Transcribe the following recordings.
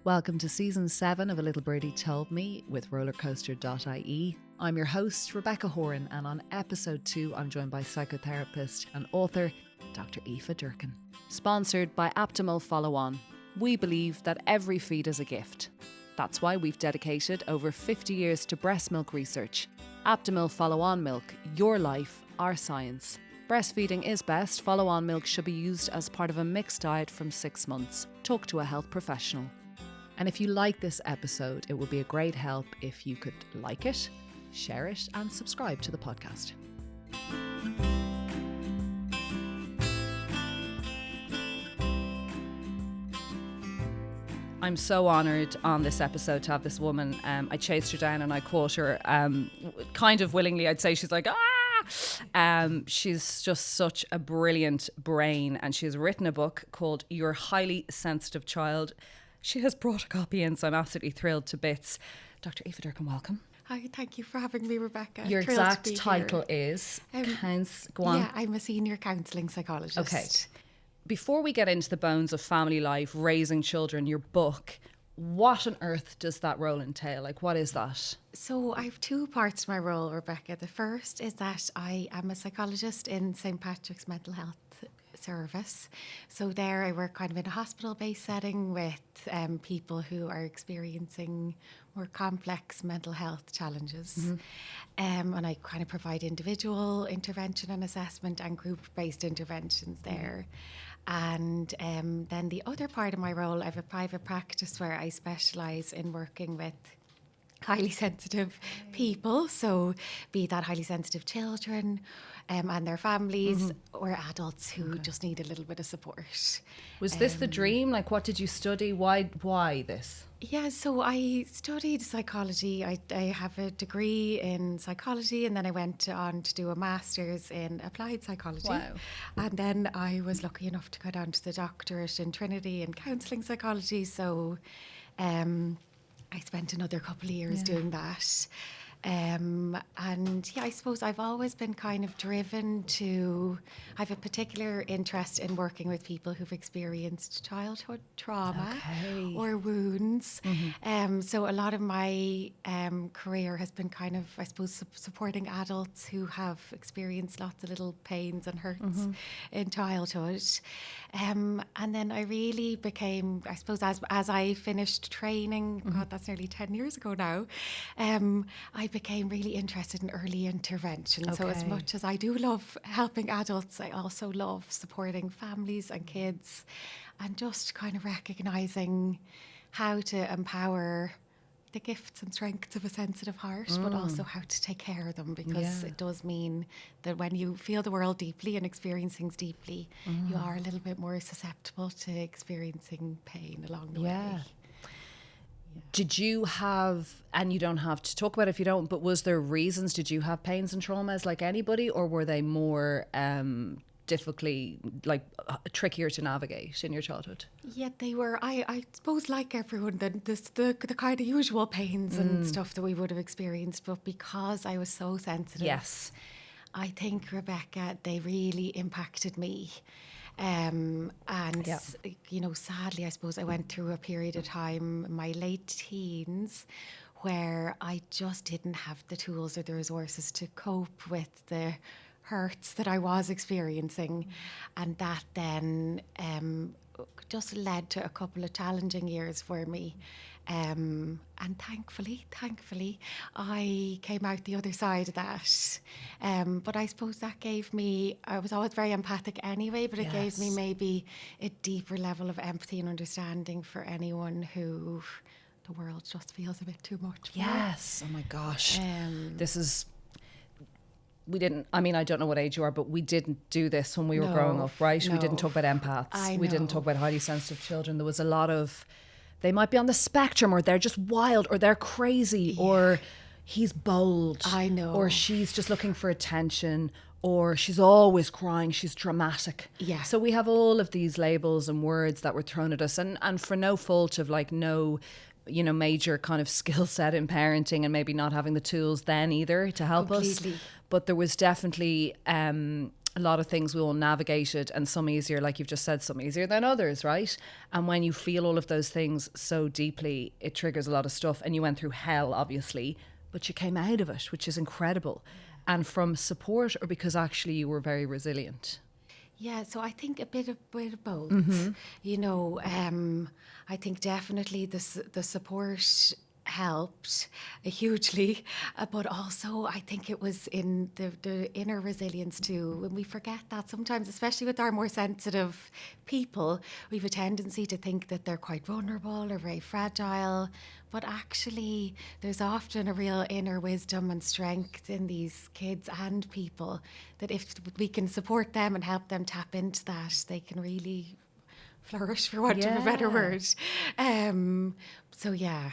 Welcome to Season 7 of A Little Birdie Told Me with rollercoaster.ie. I'm your host, Rebecca Horan, and on episode 2, I'm joined by psychotherapist and author, Dr Aoife Durcan. Sponsored by Optimal Follow On. We believe that every feed is a gift. That's why we've dedicated over 50 years to breast milk research. Optimal Follow On Milk, your life, our science. Breastfeeding is best. Follow On milk should be used as part of a mixed diet from 6 months. Talk to a health professional. And if you like this episode, it would be a great help if you could like it, share it, and subscribe to the podcast. I'm so honoured on this episode to have this woman. I chased her down and I caught her kind of willingly. I'd say she's like, she's just such a brilliant brain, and she's written a book called Your Highly Sensitive Child. She has brought a copy in, so I'm absolutely thrilled to bits. Dr Aoife Durcan, welcome. Hi, thank you for having me, Rebecca. Your exact title is? Go on. Yeah, I'm a Senior Counselling Psychologist. Okay. Before we get into the bones of family life, raising children, your book, what on earth does that role entail? Like, what is that? So I have 2 parts to my role, Rebecca. The first is that I am a psychologist in St. Patrick's Mental Health Service. So there I work kind of in a hospital-based setting with people who are experiencing more complex mental health challenges. Mm-hmm. And I kind of provide individual intervention and assessment and group-based interventions there. And then the other part of my role, I have a private practice where I specialise in working with highly sensitive people, so be that highly sensitive children and their families, or adults who just need a little bit of support. Was this the dream? Like, what did you study? Why this? Yeah, so I studied psychology. I have a degree in psychology, and then I went on to do a master's in applied psychology. Wow. And then I was lucky enough to go down to the doctorate in Trinity in counselling psychology, so I spent another couple of years doing that. And yeah, I suppose I've always been kind of driven to, I have a particular interest in working with people who've experienced childhood trauma or wounds. So a lot of my career has been kind of, I suppose, supporting adults who have experienced lots of little pains and hurts in childhood. And then I really became, I suppose, as I finished training, God, that's nearly 10 years ago now, I became really interested in early intervention. So as much as I do love helping adults, I also love supporting families and kids, and just kind of recognising how to empower the gifts and strengths of a sensitive heart, but also how to take care of them, because it does mean that when you feel the world deeply and experience things deeply, you are a little bit more susceptible to experiencing pain along the way. Did you have, and you don't have to talk about it if you don't, but was there reasons? Did you have pains and traumas like anybody, or were they more difficultly, like trickier to navigate in your childhood? Yeah, they were. I suppose, like everyone, the kind of usual pains and stuff that we would have experienced, but because I was so sensitive, I think, Rebecca, they really impacted me. You know, sadly, I suppose I went through a period of time in my late teens where I just didn't have the tools or the resources to cope with the hurts that I was experiencing. And that then just led to a couple of challenging years for me. And thankfully, I came out the other side of that. But I suppose that gave me, I was always very empathic anyway, but it gave me maybe a deeper level of empathy and understanding for anyone who the world just feels a bit too much for. Yes. Oh my gosh. This is... We didn't, I mean, I don't know what age you are, but we didn't do this when we were growing up, right? We didn't talk about empaths. We didn't talk about highly sensitive children. There was a lot of, they might be on the spectrum, or they're just wild, or they're crazy, or he's bold. I know. Or she's just looking for attention, or she's always crying, she's dramatic. Yeah. So we have all of these labels and words that were thrown at us, and for no fault of like no, you know, major kind of skill set in parenting, and maybe not having the tools then either to help us. But there was definitely a lot of things we all navigated, and some easier, like you've just said, some easier than others, right? And when you feel all of those things so deeply, it triggers a lot of stuff. And you went through hell, obviously, but you came out of it, which is incredible. And from support, or because actually you were very resilient? Yeah, so I think a bit of both. Mm-hmm. You know, I think definitely the support helped hugely, but also I think it was in the inner resilience too. When we forget that sometimes, especially with our more sensitive people, we have a tendency to think that they're quite vulnerable or very fragile, but actually there's often a real inner wisdom and strength in these kids and people that if we can support them and help them tap into that, they can really flourish, for want of a better word. So yeah,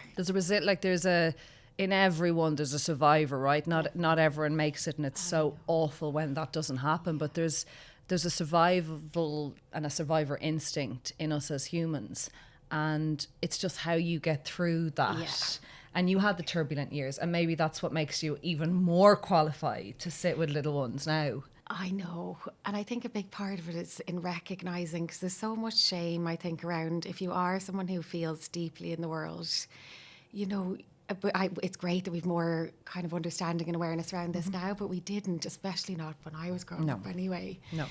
in everyone there's a survivor, right? Not everyone makes it, and it's so awful when that doesn't happen. But there's a survival and a survivor instinct in us as humans, and it's just how you get through that. Yeah. And you had the turbulent years, and maybe that's what makes you even more qualified to sit with little ones now. I know. And I think a big part of it is in recognising, because there's so much shame, I think, around if you are someone who feels deeply in the world, you know, it's great that we've more kind of understanding and awareness around this now, but we didn't, especially not when I was growing up anyway. No.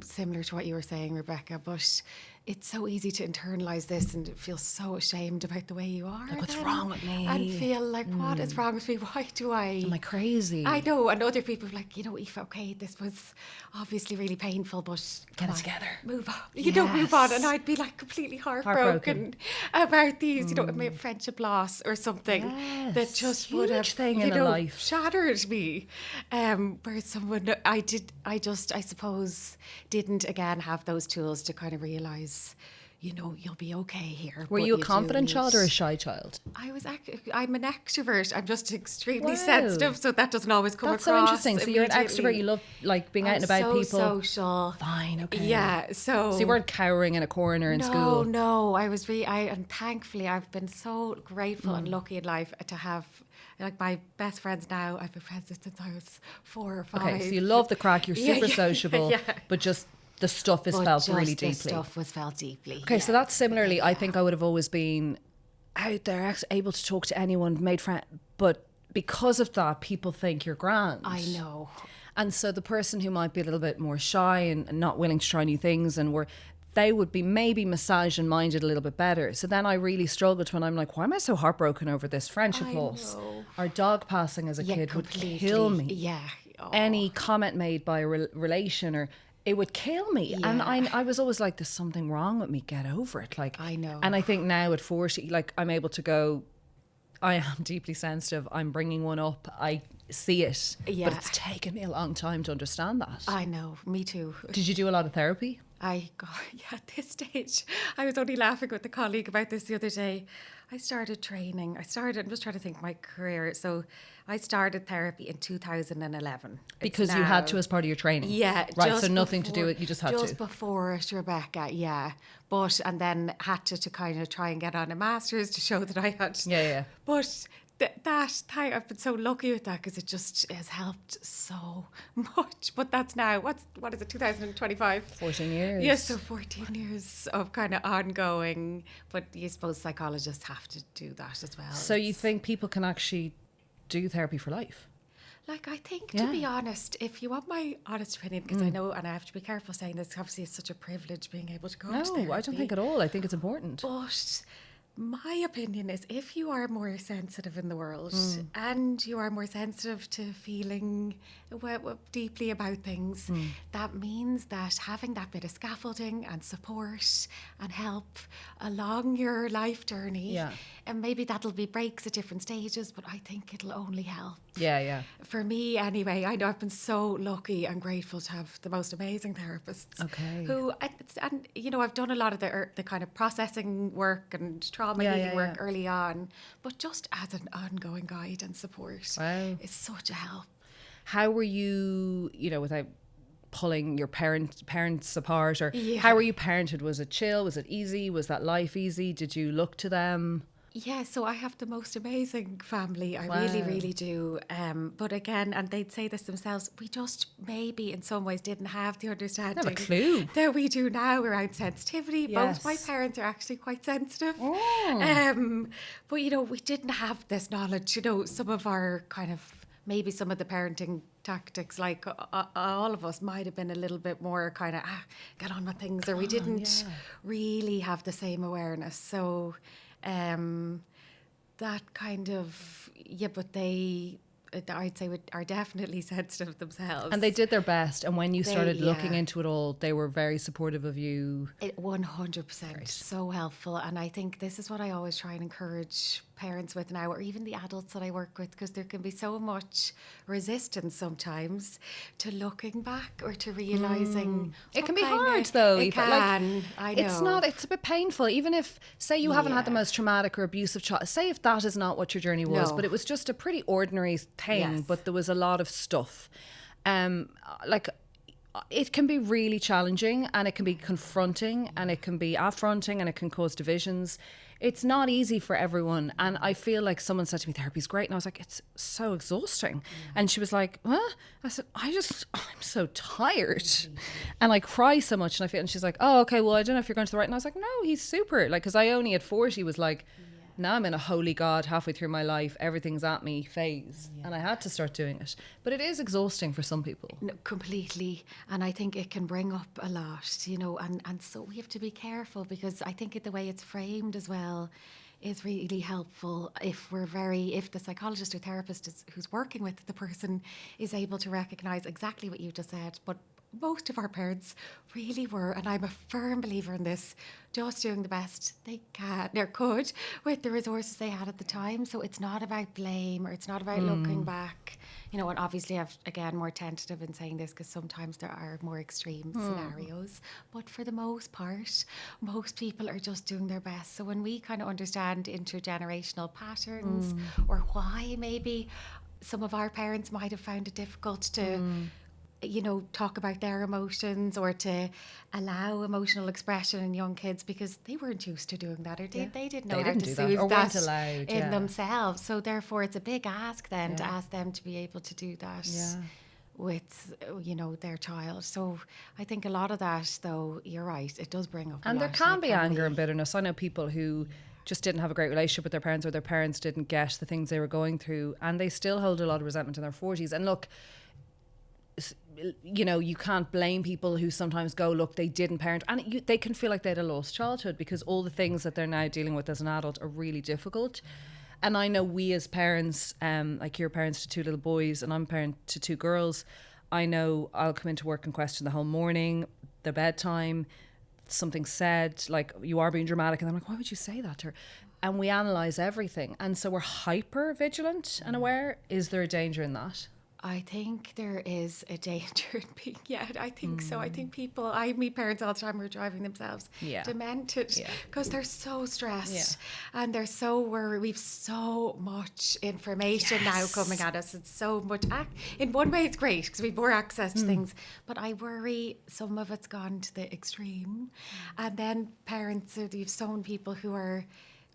Similar to what you were saying, Rebecca, but it's so easy to internalise this and feel so ashamed about the way you are. Like, what's wrong with me? And feel like, what is wrong with me? Why do I... Am I crazy? I know, and other people are like, you know, Aoife, okay, this was obviously really painful, but get it together. Move on. You know, move on. And I'd be like completely heartbroken about these, you know, a friendship loss or something that just would have, thing you in know, a life. shattered me. Where someone, I suppose, didn't again have those tools to kind of realise, you know, you'll be okay here. Were you a confident child or a shy child? I'm an extrovert. I'm just extremely sensitive, so that doesn't always come across. That's so interesting. So you're an extrovert. You love like being out and about people. Social. Fine. Okay. Yeah. So you weren't cowering in a corner in school. No. I was really. And thankfully, I've been so grateful and lucky in life to have. Like my best friends now, I've been friends since I was 4 or 5. Okay, so you love the crack. You're super sociable, but just. The stuff is felt really deeply. The stuff was felt deeply. Okay, so that's similarly, I think I would have always been out there, able to talk to anyone, made friends. But because of that, people think you're grand. I know. And so the person who might be a little bit more shy and not willing to try new things, they would be maybe massaged and minded a little bit better. So then I really struggled when I'm like, why am I so heartbroken over this friendship loss? Our dog passing as a kid completely. Would kill me. Yeah. Any comment made by a relation or... it would kill me. Yeah. And I was always like, there's something wrong with me, get over it. Like, I know. And I think now at 40, like I'm able to go, I am deeply sensitive. I'm bringing one up. I see it. Yeah. But it's taken me a long time to understand that. I know. Me too. Did you do a lot of therapy? At this stage, I was only laughing with a colleague about this the other day. I started training. I'm just trying to think my career. So I started therapy in 2011. Because you had to as part of your training? Yeah. Right, so nothing to do with, you just had to? Just before it, Rebecca, yeah. And then had to kind of try and get on a master's to show that I had... Yeah. But... I've been so lucky with that because it just has helped so much. But that's now, what is it, 2025? 14 years. Yes, so 14 years of kind of ongoing. But you suppose psychologists have to do that as well. So you think people can actually do therapy for life? Like, I think, to be honest, if you want my honest opinion, because I know, and I have to be careful saying this, obviously it's such a privilege being able to go to therapy. No, I don't think at all. I think it's important. But... my opinion is if you are more sensitive in the world and you are more sensitive to feeling deeply about things, that means that having that bit of scaffolding and support and help along your life journey, and maybe that'll be breaks at different stages, but I think it'll only help. Yeah. For me anyway, I know I've been so lucky and grateful to have the most amazing therapists. Okay. Who, and you know, I've done a lot of the kind of processing work and trauma healing work early on, but just as an ongoing guide and support is such a help. How were you, without pulling your parents apart, or how were you parented? Was it chill? Was it easy? Was that life easy? Did you look to them? Yeah, so I have the most amazing family. I really, really do. But again, and they'd say this themselves, we just maybe in some ways didn't have the understanding Never a clue. that we do now around sensitivity. Yes. Both my parents are actually quite sensitive. Oh. But, we didn't have this knowledge. Some of our kind of, maybe some of the parenting tactics, like all of us might have been a little bit more kind of, get on with things, or we didn't really have the same awareness. So... that kind of, but I'd say are definitely sensitive themselves. And they did their best. And when you started looking into it all, they were very supportive of you. 100%. Great. So helpful. And I think this is what I always try and encourage parents with now, or even the adults that I work with, because there can be so much resistance sometimes to looking back or to realising. It can be hard though. It can. I know. It's a bit painful. Even if, say you haven't had the most traumatic or abusive child, say if that is not what your journey was, but it was just a pretty ordinary thing, but there was a lot of stuff. It can be really challenging, and it can be confronting, and it can be affronting, and it can cause divisions. It's not easy for everyone. And I feel like someone said to me, therapy's great. And I was like, it's so exhausting. And she was like, huh? I said, I'm so tired. And I cry so much. And she's like, oh, okay, well, I don't know if you're going to the right. And I was like, no, he's super. Like, because I only at 40 was like, now I'm in a holy God halfway through my life, everything's at me phase. And I had to start doing it. But it is exhausting for some people. No, completely. And I think it can bring up a lot, and so we have to be careful, because I think the way it's framed as well is really helpful if the psychologist or therapist who's working with the person is able to recognise exactly what you just said, but most of our parents really were, and I'm a firm believer in this, just doing the best they can or could with the resources they had at the time. So it's not about blame, or it's not about looking back, and obviously I've, again, more tentative in saying this because sometimes there are more extreme scenarios, but for the most part, most people are just doing their best. So when we kind of understand intergenerational patterns, or why maybe some of our parents might have found it difficult to talk about their emotions, or to allow emotional expression in young kids, because they weren't used to doing that, or they didn't know how to soothe that in themselves. So therefore it's a big ask then to ask them to be able to do that with their child. So I think a lot of that, though, you're right, it does bring up and there can be anger and bitterness. I know people who just didn't have a great relationship with their parents, or their parents didn't get the things they were going through, and they still hold a lot of resentment in their 40s. And look, you can't blame people who sometimes go, look, they didn't parent, and they can feel like they had a lost childhood, because all the things that they're now dealing with as an adult are really difficult. And I know we as parents, like you're parents to 2 little boys and I'm parent to 2 girls, I know I'll come into work and question the whole morning, the bedtime, something said, like, you are being dramatic, and I'm like, why would you say that to her? And we analyse everything, and so we're hyper vigilant and aware. Is there a danger in that? I think there is a danger in being, I think so. I think I meet parents all the time who are driving themselves demented, because they're so stressed and they're so worried. We've so much information now coming at us. It's so much, in one way it's great because we've more access to things, but I worry some of it's gone to the extreme. And then parents, you've shown people who are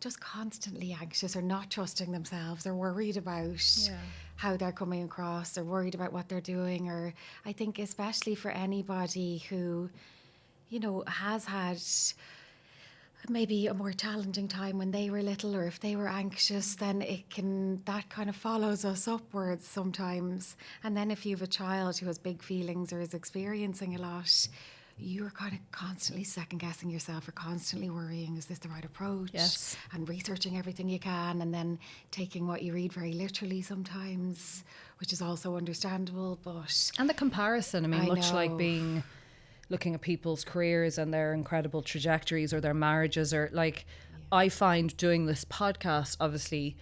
just constantly anxious, or not trusting themselves, or worried about how they're coming across, or worried about what they're doing. Or I think especially for anybody who, has had maybe a more challenging time when they were little, or if they were anxious, then that kind of follows us upwards sometimes. And then if you have a child who has big feelings or is experiencing a lot, you're kind of constantly second guessing yourself, or constantly worrying, is this the right approach? Yes. And researching everything you can, and then taking what you read very literally sometimes, which is also understandable. And the comparison, much like looking at people's careers and their incredible trajectories, or their marriages, or I find doing this podcast obviously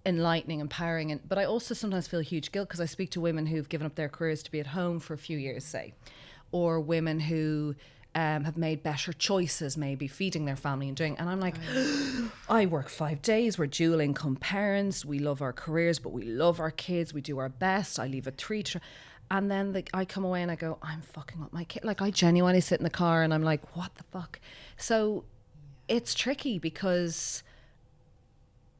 enlightening, empowering, but I also sometimes feel huge guilt because I speak to women who've given up their careers to be at home for a few years, say, or women who have made better choices, maybe feeding their family and I'm like, I work 5 days, we're dual income parents, we love our careers, but we love our kids, we do our best, I leave at 3 and then I come away and I go, I'm fucking up my kid. Like, I genuinely sit in the car and I'm like, what the fuck? So it's tricky because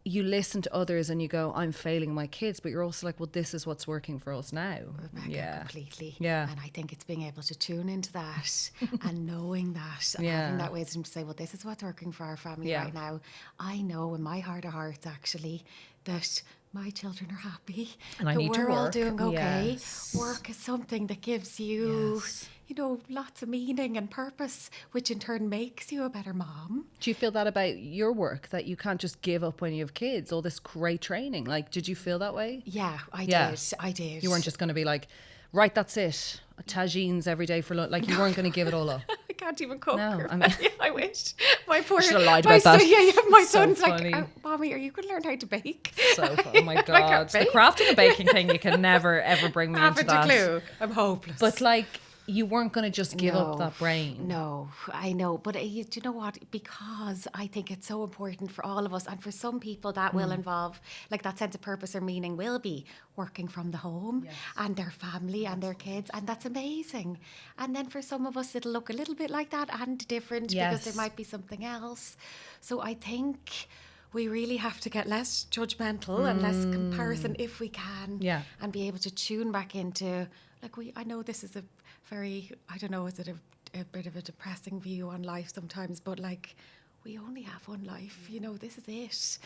you listen to others and you go, I'm failing my kids, but you're also like, well, this is what's working for us now. Rebecca, completely. Yeah. And I think it's being able to tune into that and knowing that and having that wisdom to say, well, this is what's working for our family right now. I know in my heart of hearts, actually, that my children are happy. And I need to we're all work. doing okay. Yes. Work is something that gives you, you know, lots of meaning and purpose, which in turn makes you a better mom. Do you feel that about your work, that you can't just give up when you have kids, all this great training? Like, did you feel that way? Yeah, I did. I did. You weren't just going to be like, right, that's it. Tagines every day for lunch. Like, you weren't going to give it all up. I can't even cook. No, I mean, I wish. My poor. Should have lied about that. My So son's funny. like, Mommy, are you going to learn how to bake? So, oh my God. The crafting and baking thing, you can never, ever bring me into that. Haven't a clue. I'm hopeless. But like, you weren't going to just give up that brain. No, I know. But do you know what? Because I think it's so important for all of us. And for some people that will involve, like that sense of purpose or meaning will be working from the home and their family and their kids. And that's amazing. And then for some of us, it'll look a little bit like that and different because there might be something else. So I think we really have to get less judgmental and less comparison if we can. Yeah. And be able to tune back into, like, I know this is a very, I don't know, is it a bit of a depressing view on life sometimes, but like, we only have one life, you know, this is it.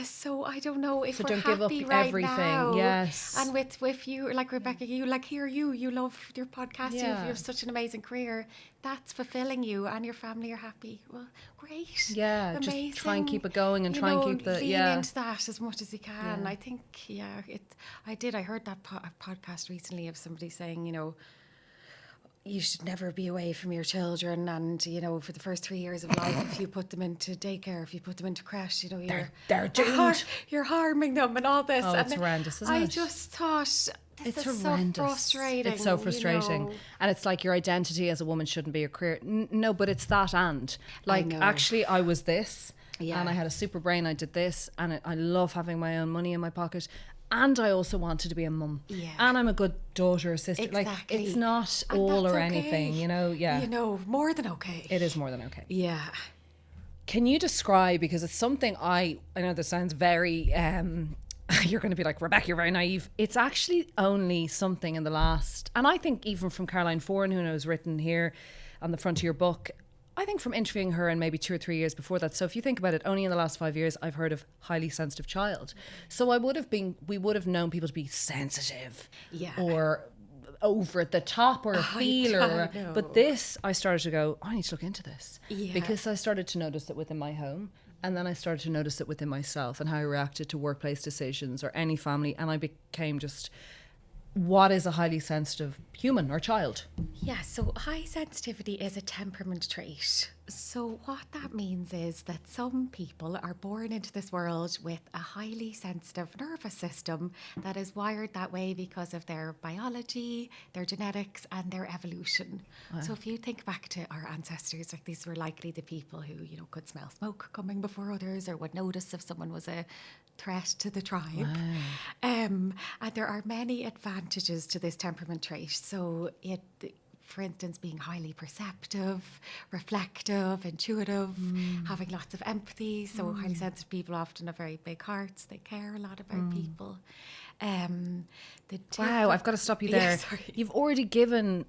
So I don't know if So we're don't give up happy right everything. now. Yes. And with you, like Rebecca, you love your podcast, you have such an amazing career. That's fulfilling you and your family are happy. Well, great. Yeah, amazing. just try and keep it going and try and keep the, lean into that as much as you can. I think, I heard that podcast recently of somebody saying, you know, you should never be away from your children, and you know, for the first 3 years of life, if you put them into daycare, if you put them into creche, you know, they're doomed. You're harming them and all this. Oh, and it's horrendous, isn't it? I just thought It's is horrendous. so frustrating. It's so frustrating. You know? And it's like your identity as a woman shouldn't be your career. No, but it's that and. Like, actually, I was this. Yeah. And I had a super brain. I did this. And I love having my own money in my pocket. And I also wanted to be a mum. Yeah. And I'm a good daughter or sister. Exactly. Like, it's not And all that's or okay. anything, you know? Yeah. You know, more than okay. It is more than okay. Yeah. Can you describe, because it's something I know this sounds very, you're going to be like, Rebecca, you're very naive. It's actually only something in the last, and I think even from Caroline Foran, who knows, written here on the front of your book, I think from interviewing her and maybe 2 or 3 years before that. So if you think about it, only in the last 5 years, I've heard of highly sensitive child. So we would have known people to be sensitive or over the top or a feeler. But this, I started to go, I need to look into this because I started to notice it within my home. And then I started to notice it within myself and how I reacted to workplace decisions or any family. And I became just, what is a highly sensitive human or child? Yeah, so high sensitivity is a temperament trait. So what that means is that some people are born into this world with a highly sensitive nervous system that is wired that way because of their biology, their genetics, and their evolution. Wow. So if you think back to our ancestors, like these were likely the people who, you know, could smell smoke coming before others or would notice if someone was a threat to the tribe. Wow. And there are many advantages to this temperament trait. So for instance, being highly perceptive, reflective, intuitive, having lots of empathy. So highly sensitive people often have very big hearts. They care a lot about people. Wow, I've got to stop you there. You've already given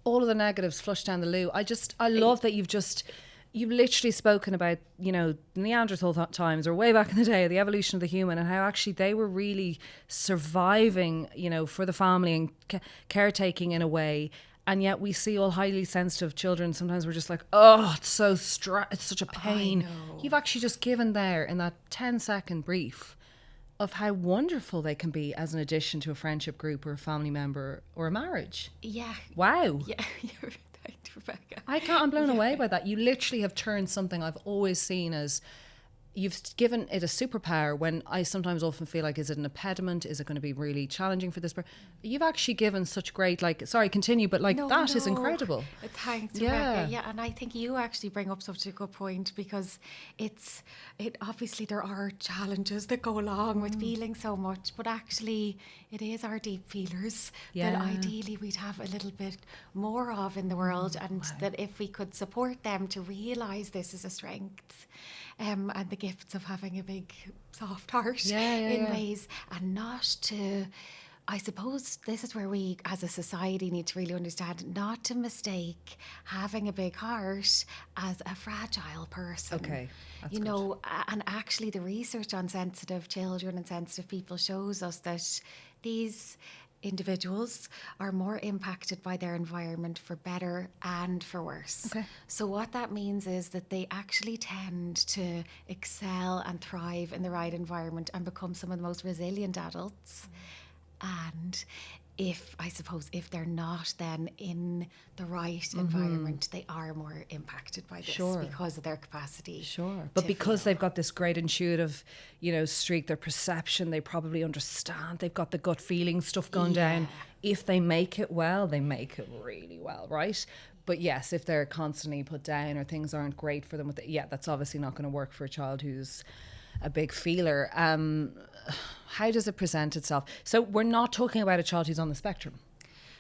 all of the negatives flushed down the loo. I love that you've literally spoken about, you know, Neanderthal times or way back in the day, the evolution of the human, and how actually they were really surviving, you know, for the family and caretaking in a way. And yet we see all highly sensitive children. Sometimes we're just like, oh, it's so it's such a pain. You've actually just given there in that 10-second brief of how wonderful they can be as an addition to a friendship group or a family member or a marriage. Yeah. Wow. Yeah, you're right, Rebecca. I'm blown away by that. You literally have turned something I've always seen as, you've given it a superpower when I sometimes often feel like, is it an impediment? Is it going to be really challenging for this person? You've actually given such great, like, sorry, continue, but like that is incredible. Thanks, Rebecca. Yeah, and I think you actually bring up such a good point because it obviously there are challenges that go along with feeling so much, but actually it is our deep feelers that ideally we'd have a little bit more of in the world, and that if we could support them to realise this as a strength, and the gifts of having a big soft heart ways, and not to, I suppose this is where we as a society need to really understand not to mistake having a big heart as a fragile person. Okay. That's you good. know, and actually the research on sensitive children and sensitive people shows us that these individuals are more impacted by their environment for better and for worse. Okay. So what that means is that they actually tend to excel and thrive in the right environment and become some of the most resilient adults. And if they're not then in the right environment, they are more impacted by this because of their capacity. Sure. But because they've got this great intuitive, streak, their perception, they probably understand, they've got the gut feeling stuff going down. If they make it well, they make it really well, right? But yes, if they're constantly put down or things aren't great for them, that's obviously not going to work for a child who's a big feeler. How does it present itself? So we're not talking about a child who's on the spectrum.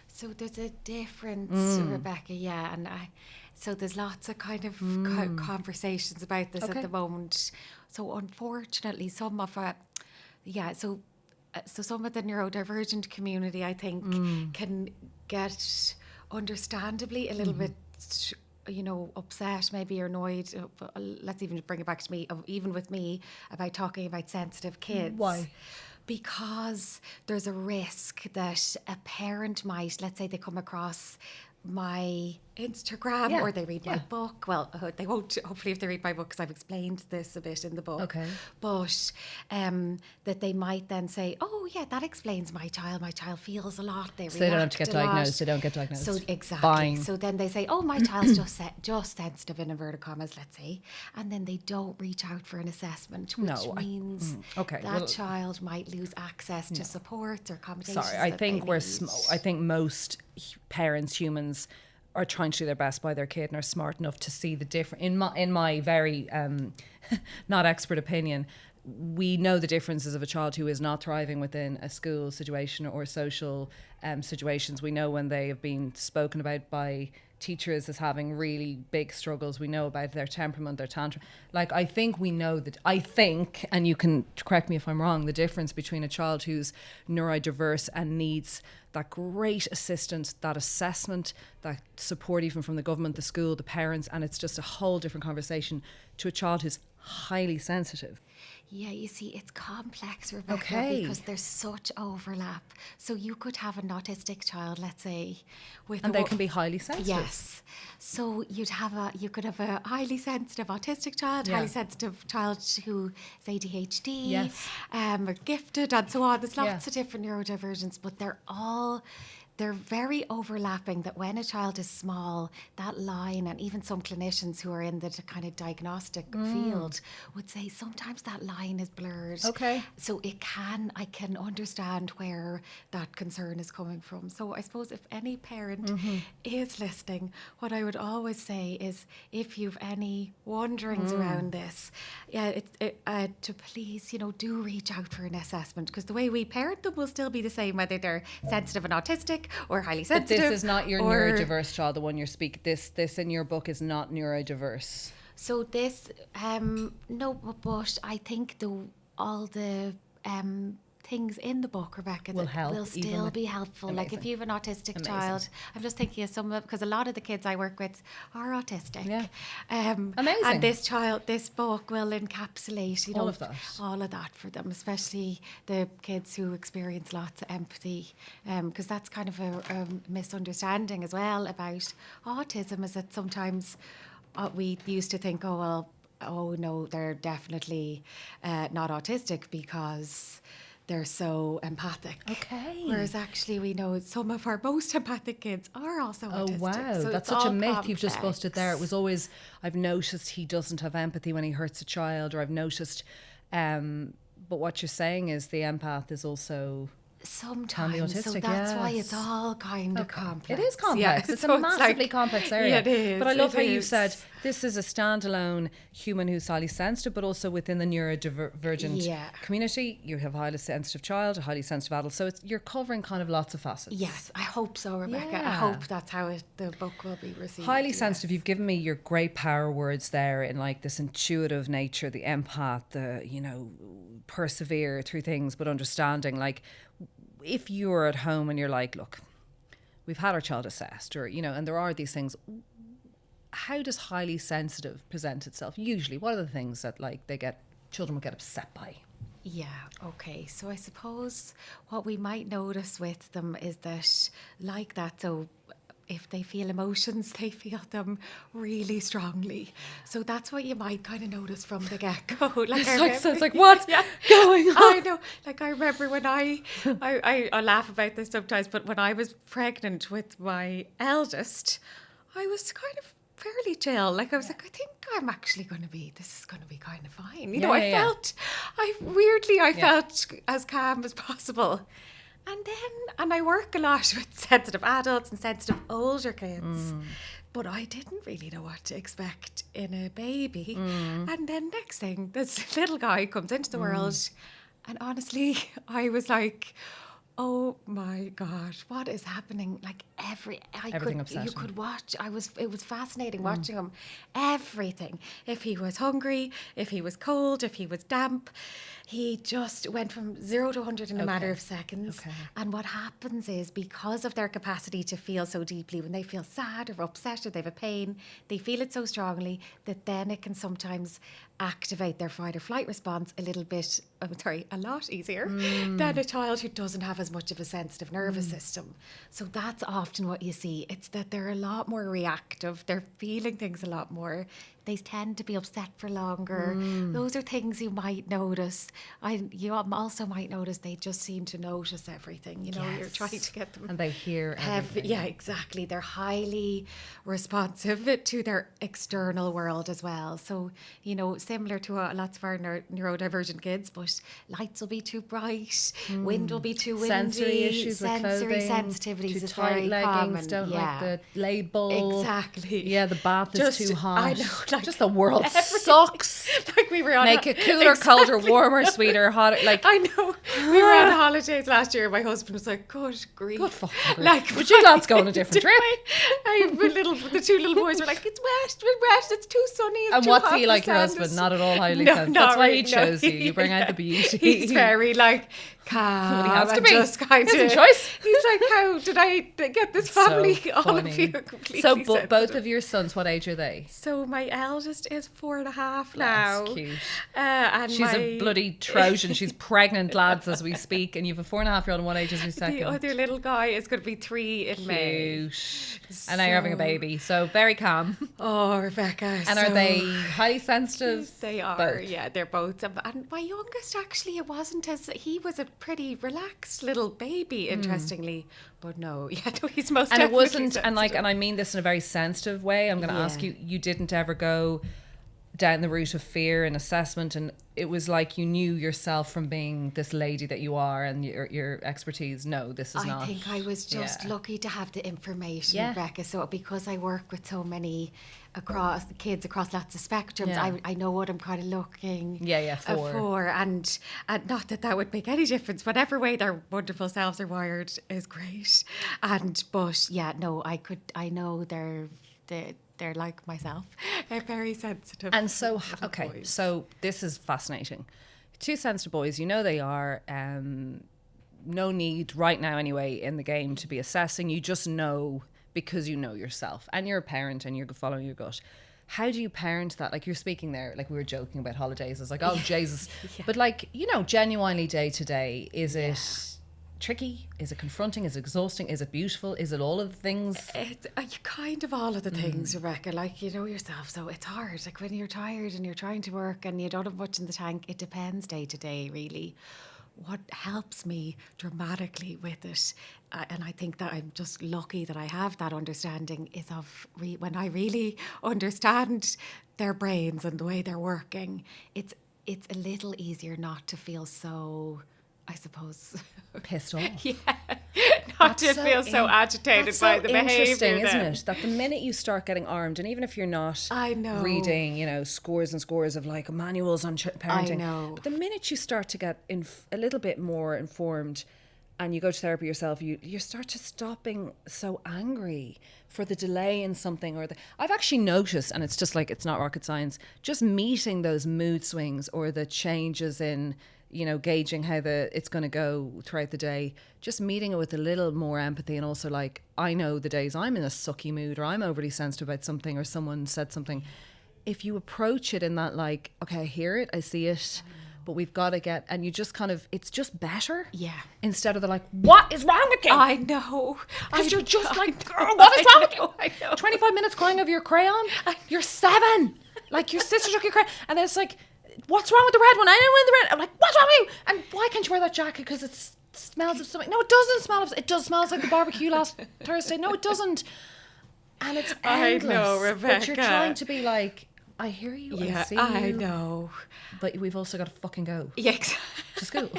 So there's a difference, Rebecca, and so there's lots of kind of conversations about this at the moment. So unfortunately, some of so some of the neurodivergent community, I think, can get understandably a little bit upset maybe or annoyed. Let's even bring it back to me, even with me, about talking about sensitive kids. Why? Because there's a risk that a parent might, let's say they come across my Instagram or they read my book. Well, they won't, hopefully, if they read my book, because I've explained this a bit in the book. Okay. But that they might then say, oh, yeah, that explains my child. My child feels a lot. They don't have to get diagnosed. They don't get diagnosed. So exactly. Fine. So then they say, oh, my child's just sensitive, in inverted commas, let's say. And then they don't reach out for an assessment, which means that child might lose access to support or accommodations. Sorry, I think I think most parents, humans, are trying to do their best by their kid and are smart enough to see the difference. In my very not expert opinion, we know the differences of a child who is not thriving within a school situation or social situations. We know when they have been spoken about by teachers as having really big struggles. We know about their temperament, their tantrum. Like, I think we know that, and you can correct me if I'm wrong, the difference between a child who's neurodiverse and needs that great assistance, that assessment, that support even from the government, the school, the parents, and it's just a whole different conversation, to a child who's highly sensitive. Yeah, you see, it's complex, Rebecca, because there's such overlap. So you could have an autistic child, let's say, and they can be highly sensitive. Yes. So you could have a highly sensitive autistic child, highly sensitive child who is ADHD, or gifted, and so on. There's lots of different neurodivergence, but they're very overlapping, that when a child is small, that line, and even some clinicians who are in the kind of diagnostic field would say sometimes that line is blurred. Okay. So I can understand where that concern is coming from. So I suppose if any parent is listening, what I would always say is, if you've any wonderings around this, to please, do reach out for an assessment, because the way we parent them will still be the same, whether they're sensitive and autistic or highly sensitive. But this is not your neurodiverse child, the one you're speaking. This in your book is not neurodiverse. So this, no, but I think all the things in the book, Rebecca, that will still be helpful. Amazing. Like if you have an autistic child, I'm just thinking of some of, because a lot of the kids I work with are autistic. Yeah. Amazing. And this book will encapsulate, all of that for them, especially the kids who experience lots of empathy, because that's kind of a misunderstanding as well about autism, is that sometimes we used to think, oh no, they're definitely not autistic because they're so empathic. Okay. Whereas actually we know some of our most empathic kids are also autistic. Oh wow, so that's such a myth complex. You've just busted there. It was always, I've noticed he doesn't have empathy when he hurts a child, or I've noticed, but what you're saying is the empath is also Sometimes, so autistic, that's why yes. it's all kind of complex. It is complex. Yeah, It's so a massively like, complex area. Yeah, it is. But I love it how you is. said this is a standalone human who's highly sensitive, but also within the neurodivergent Yeah. community, you have a highly sensitive child, a highly sensitive adult. So you're covering kind of lots of facets. Yes, I hope so, Rebecca. Yeah. I hope that's how the book will be received. Highly yes. sensitive. You've given me your great power words there in like this intuitive nature, the empath, the, persevere through things, but understanding. Like, if you're at home and you're like, look, we've had our child assessed, or, and there are these things, how does highly sensitive present itself? Usually, what are the things that like children will get upset by? Yeah, okay. So I suppose what we might notice with them is that, like that, so if they feel emotions, they feel them really strongly. So that's what you might kind of notice from the get-go. It's like what's going on? I know. Like, I remember when I laugh about this sometimes, but when I was pregnant with my eldest, I was kind of fairly chill. Like, I was like, I think I'm actually this is going to be kind of fine. I felt as calm as possible. And I work a lot with sensitive adults and sensitive older kids. But I didn't really know what to expect in a baby. And then next thing, this little guy comes into the world. And honestly, I was like, oh my God, what is happening? Like you could watch. It was fascinating watching him. Everything. If he was hungry, if he was cold, if he was damp, he just went from 0 to 100 in a matter of seconds. Okay. And what happens is, because of their capacity to feel so deeply, when they feel sad or upset or they have a pain, they feel it so strongly that then it can sometimes activate their fight or flight response a lot easier than a child who doesn't have as much of a sensitive nervous system. So that's often what you see. It's that they're a lot more reactive. They're feeling things a lot more. They tend to be upset for longer. Those are things you might notice. You also might notice they just seem to notice everything. You're trying to get them. And they hear everything. Yeah, exactly. They're highly responsive to their external world as well. So, similar to lots of our neurodivergent kids, but lights will be too bright, wind will be too windy. Sensory issues with clothing. Sensitivities too is tight very leggings, common. don't like the label. Exactly. Yeah, the bath is too hot. I know. Just the world sucks. Like, we were on Make it cooler, colder, warmer, sweeter, hotter. Like, I know. We were on holidays last year. My husband was like, "Good grief." Good fucking grief. Like, would you lads go on a different trip? The two little boys were like, "It's wet, it's too sunny, it's and too what's hot, he like, the your sand husband? is-" Not at all highly No, sensitive. not That's why really, he chose you. You bring out the beauty. He's very like calm. He has to and be. Just kind He has of a choice. He's like, "How did I get this family? So All of funny. you are completely So sensitive." both of your sons, what age are they? So my eldest is 4.5 now. That's cute. And She's a bloody Trojan. She's pregnant, lads, as we speak. And you have a 4.5-year-old, and what age is your second? The other little guy is going to be 3 in May. Cute. And now you're having a baby. So very calm. Oh, Rebecca. And are they highly sensitive? They are, Both. yeah, they're both. And my youngest, actually, he was a pretty relaxed little baby, interestingly. But no, he's most and it definitely wasn't, sensitive. and I mean this in a very sensitive way. I'm going to ask you didn't ever go down the route of fear and assessment, and it was like you knew yourself from being this lady that you are and your expertise. No, this is not. I think I was just lucky to have the information, Rebecca. So because I work with so many kids across lots of spectrums, I know what I'm kind of looking for. And not that would make any difference. Whatever way their wonderful selves are wired is great. But I know they're like myself. They're very sensitive. And so, boys. so this is fascinating. 2 sensitive boys, they are, no need right now anyway in the game to be assessing. You just know because you know yourself and you're a parent and you're following your gut. How do you parent that? Like, you're speaking there, like we were joking about holidays. It's like, oh, Jesus. But like, genuinely day to day, is it tricky? Is it confronting? Is it exhausting? Is it beautiful? Is it all of the things? It's kind of all of the things, Rebecca. Like, you know yourself, so it's hard. Like, when you're tired and you're trying to work and you don't have much in the tank, it depends day to day, really. What helps me dramatically with it, and I think that I'm just lucky that I have that understanding, is when I really understand their brains and the way they're working, it's a little easier not to feel so I suppose. Pissed off. Yeah. Not to feel so agitated by the behaviour. Interesting, isn't it? That the minute you start getting armed, and even if you're not reading, scores and scores of like manuals on parenting, I know. But the minute you start to get a little bit more informed and you go to therapy yourself, you start to stop being so angry for the delay in something I've actually noticed, and it's just like, it's not rocket science, just meeting those mood swings or the changes in, gauging how it's going to go throughout the day, just meeting it with a little more empathy. And also like, I know the days I'm in a sucky mood or I'm overly sensitive about something or someone said something. If you approach it in that like, okay, I hear it, I see it, but we've got to get, and you just kind of, it's just better. Yeah. Instead of the like, what is wrong with you? I know. Because you're just like, girl, what is wrong with you? I know. 25 minutes crying over your crayon? You're 7. Like, your sister took your crayon. And then it's like, what's wrong with the red one? I didn't win the red. I'm like, what's wrong with you? And why can't you wear that jacket? Because it smells of something. No, it doesn't smell of, it does smell like the barbecue last Thursday. No, it doesn't. And it's endless. I know, Rebecca. But you're trying to be like, I hear you, I see you. I know. But we've also got to fucking go. Yeah, exactly. To school.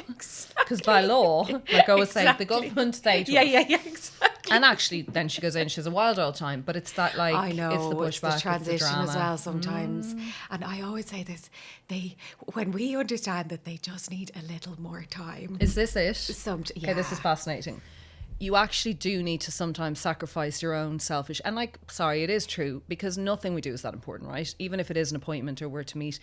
Because by law, like I was saying, the government say to us. Yeah, exactly. And actually, then she goes in, she has a wild old time. But it's that like, I know, it's the pushback, it's the transition it's the drama as well sometimes. And I always say this, when we understand that they just need a little more time. Is this it? Yeah. Okay, this is fascinating. You actually do need to sometimes sacrifice your own selfish, and like, sorry, it is true, because nothing we do is that important, right? Even if it is an appointment or we're to meet,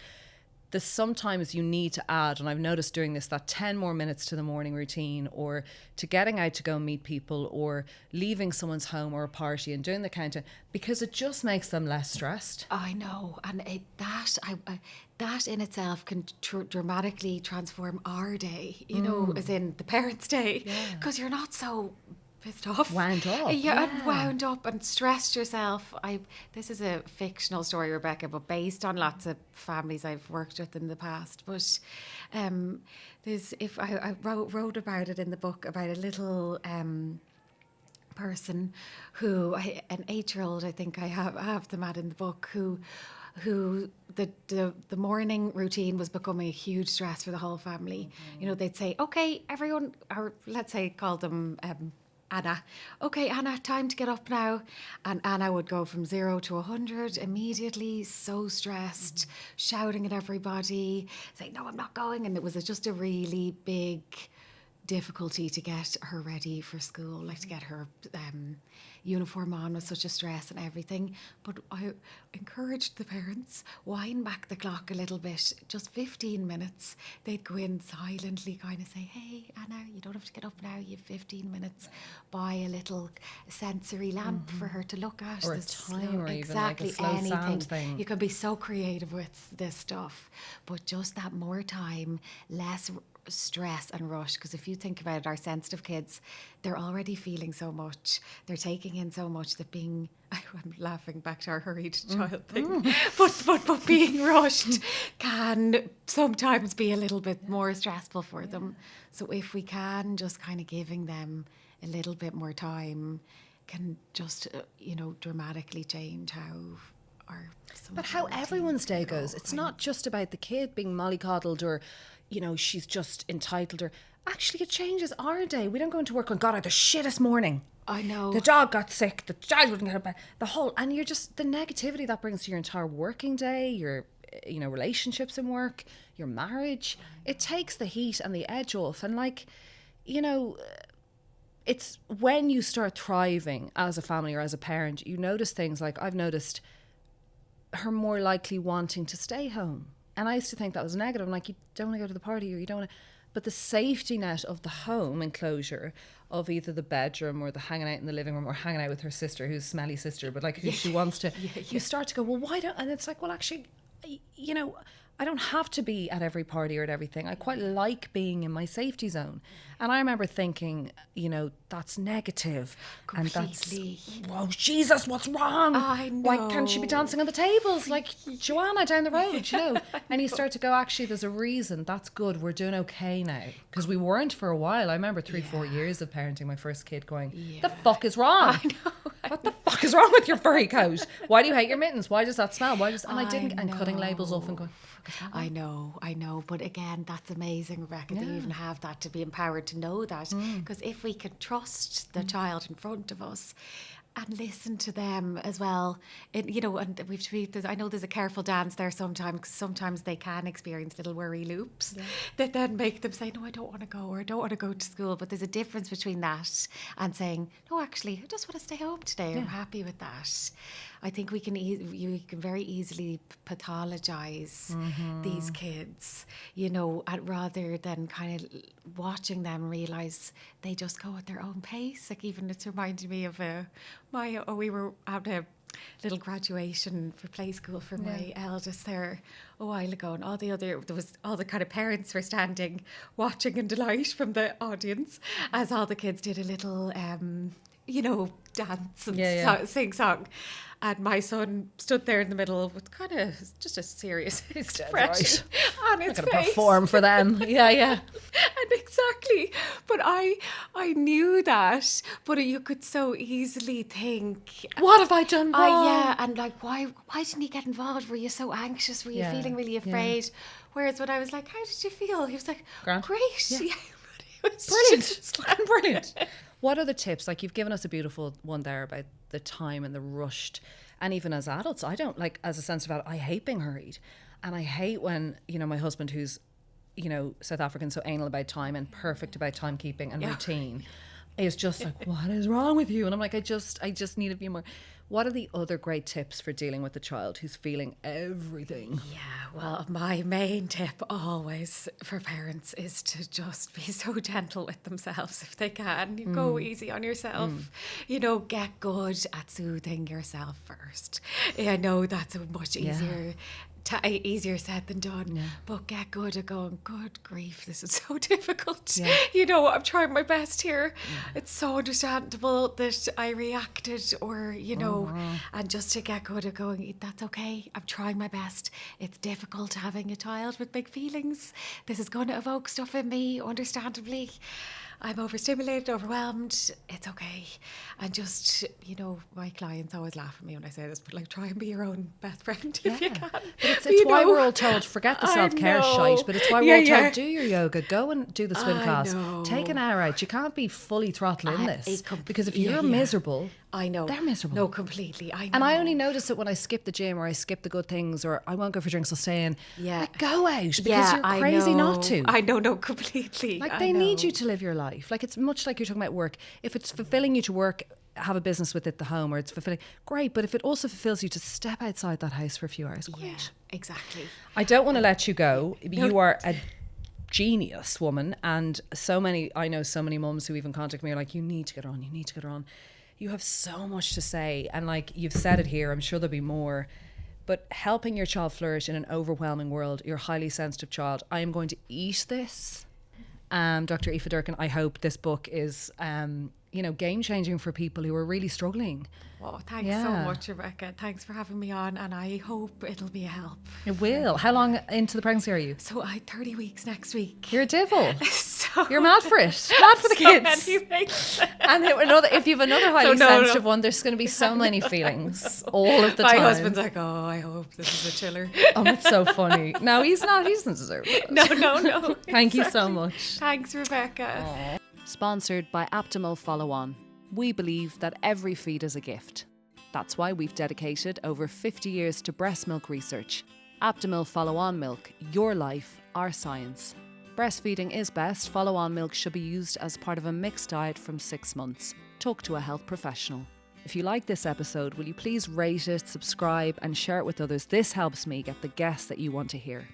there's sometimes you need to add, and I've noticed doing this, that 10 more minutes to the morning routine, or to getting out to go meet people, or leaving someone's home or a party and doing the countdown, because it just makes them less stressed. I know, and that in itself can dramatically transform our day, as in the parents' day, because you're not so pissed off. Wound up. And wound up and stressed yourself. This is a fictional story, Rebecca, but based on lots of families I've worked with in the past. But I wrote about it in the book, about a little person who, an 8-year-old, I think I have them at in the book, who the morning routine was becoming a huge stress for the whole family. Mm-hmm. They'd say, okay, everyone, or let's say call them Anna. Okay, Anna, time to get up now. And Anna would go from 0 to 100 immediately, so stressed, shouting at everybody, saying, no, I'm not going. And it was just a really big difficulty to get her ready for school, like to get her uniform on was such a stress and everything. But I encouraged the parents, wind back the clock a little bit, just 15 minutes. They'd go in silently, kind of say, hey, Anna, you don't have to get up now, you have 15 minutes. Buy a little sensory lamp for her to look at. Or a timer, exactly, even like a slow anything. sound thing. You can be so creative with this stuff. But just that more time, less stress and rush, because if you think about it, our sensitive kids, they're already feeling so much, they're taking in so much, that being, I'm laughing back to our hurried child thing, but being rushed can sometimes be a little bit more stressful for them. So if we can, just kind of giving them a little bit more time can just dramatically change how everyone's day goes. It's not just about the kid being mollycoddled or she's just entitled, or actually it changes our day. We don't go into work going, God, I had the shittest morning. I know. The dog got sick, the child wouldn't get up, and you're just, the negativity that brings to your entire working day, your relationships in work, your marriage, it takes the heat and the edge off. And it's when you start thriving as a family or as a parent, you notice things like, I've noticed her more likely wanting to stay home. And I used to think that was negative. I'm like, you don't want to go to the party, or you don't want to. But the safety net of the home enclosure, of either the bedroom or the hanging out in the living room or hanging out with her sister, who's smelly sister, but like who she wants to, you start to go, well, why don't, and it's like, well, actually, I don't have to be at every party or at everything. I quite like being in my safety zone. And I remember thinking, that's negative. Completely. And that's, whoa, Jesus, what's wrong? I know. Why can't she be dancing on the tables like Joanna down the road, And you start to go, actually, there's a reason. That's good. We're doing okay now. Because we weren't for a while. I remember 3-4 years of parenting my first kid going, the fuck is wrong? I know. What the fuck is wrong with your furry coat? Why do you hate your mittens? Why does that smell? And I didn't, and cutting labels off and going, I know. But again, that's amazing, Rebecca, that you even have that, to be empowered to know that. Because if we can trust the child in front of us and listen to them as well, and I know there's a careful dance there sometimes, because sometimes they can experience little worry loops that then make them say, no, I don't want to go, or I don't want to go to school. But there's a difference between that and saying, no, actually, I just want to stay home today. I'm happy with that. I think we can you can very easily pathologise these kids, and rather than kind of watching them realise they just go at their own pace. Like, even it's reminded me of we were at a little graduation for play school for my eldest there a while ago, and all the kind of parents were standing watching in delight from the audience as all the kids did a little dance and sing song. And my son stood there in the middle with kind of just a serious expression on his face. I'm going to perform for them. Yeah. And exactly. But I knew that. But you could so easily think, what have I done wrong? And like, why didn't you get involved? Were you so anxious? Were you feeling really afraid? Whereas when I was like, how did you feel? He was like, great. Yeah. Brilliant. What are the tips? Like, you've given us a beautiful one there about the time and the rushed. And even as adults, I don't like, as a sensitive adult, I hate being hurried. And I hate when, my husband, who's, South African, so anal about time and perfect about timekeeping and routine, is just like, what is wrong with you? And I'm like, I just need to be more. What are the other great tips for dealing with the child who's feeling everything? Yeah, well, my main tip always for parents is to just be so gentle with themselves if they can. You go easy on yourself. Get good at soothing yourself first. I know that's a much easier said than done, but get good at going, good grief, this is so difficult. I'm trying my best here. It's so understandable that I reacted, or and just to get good at going, that's okay, I'm trying my best. It's difficult having a child with big feelings. This is going to evoke stuff in me, understandably. I'm overstimulated, overwhelmed. It's okay. And just, my clients always laugh at me when I say this, but like, try and be your own best friend if you can. It's why we're all told, forget the self-care shite, but it's why we're all told, do your yoga, go and do the swim class, take an hour out. You can't be fully throttled in this, because if you're miserable, I know. They're miserable. No, completely. I know. And I only notice it when I skip the gym, or I skip the good things, or I won't go for drinks, I'll stay in. Yeah. Like, go out, because you're crazy not to. I know, no, completely. Like, they need you to live your life. Like, it's much like you're talking about work. If it's fulfilling you to work, have a business with it, the home, or it's fulfilling, great. But if it also fulfills you to step outside that house for a few hours, great. Yeah, exactly. I don't want to let you go. You are a genius woman, and I know so many mums who even contact me are like, you need to get on. You have so much to say, and like, you've said it here, I'm sure there'll be more, but helping your child flourish in an overwhelming world, your highly sensitive child. I am going to eat this. Dr. Aoife Durcan, I hope this book is game changing for people who are really struggling. Oh, thanks so much, Rebecca. Thanks for having me on, and I hope it'll be a help. It will. How long into the pregnancy are you? So I 30 weeks next week. You're a devil. You're mad for it. Mad for the kids. And if you have another highly sensitive one, there's going to be so many feelings all of the time. My husband's like, oh, I hope this is a chiller. Oh, that's so funny. No, he's not. He doesn't deserve it. No. Thank you so much. Thanks, Rebecca. Aww. Sponsored by Optimal Follow On. We believe that every feed is a gift. That's why we've dedicated over 50 years to breast milk research. Optimal Follow On milk, your life, our science. Breastfeeding is best. Follow On milk should be used as part of a mixed diet from 6 months. Talk to a health professional. If you like this episode, will you please rate it, subscribe, and share it with others? This helps me get the guests that you want to hear.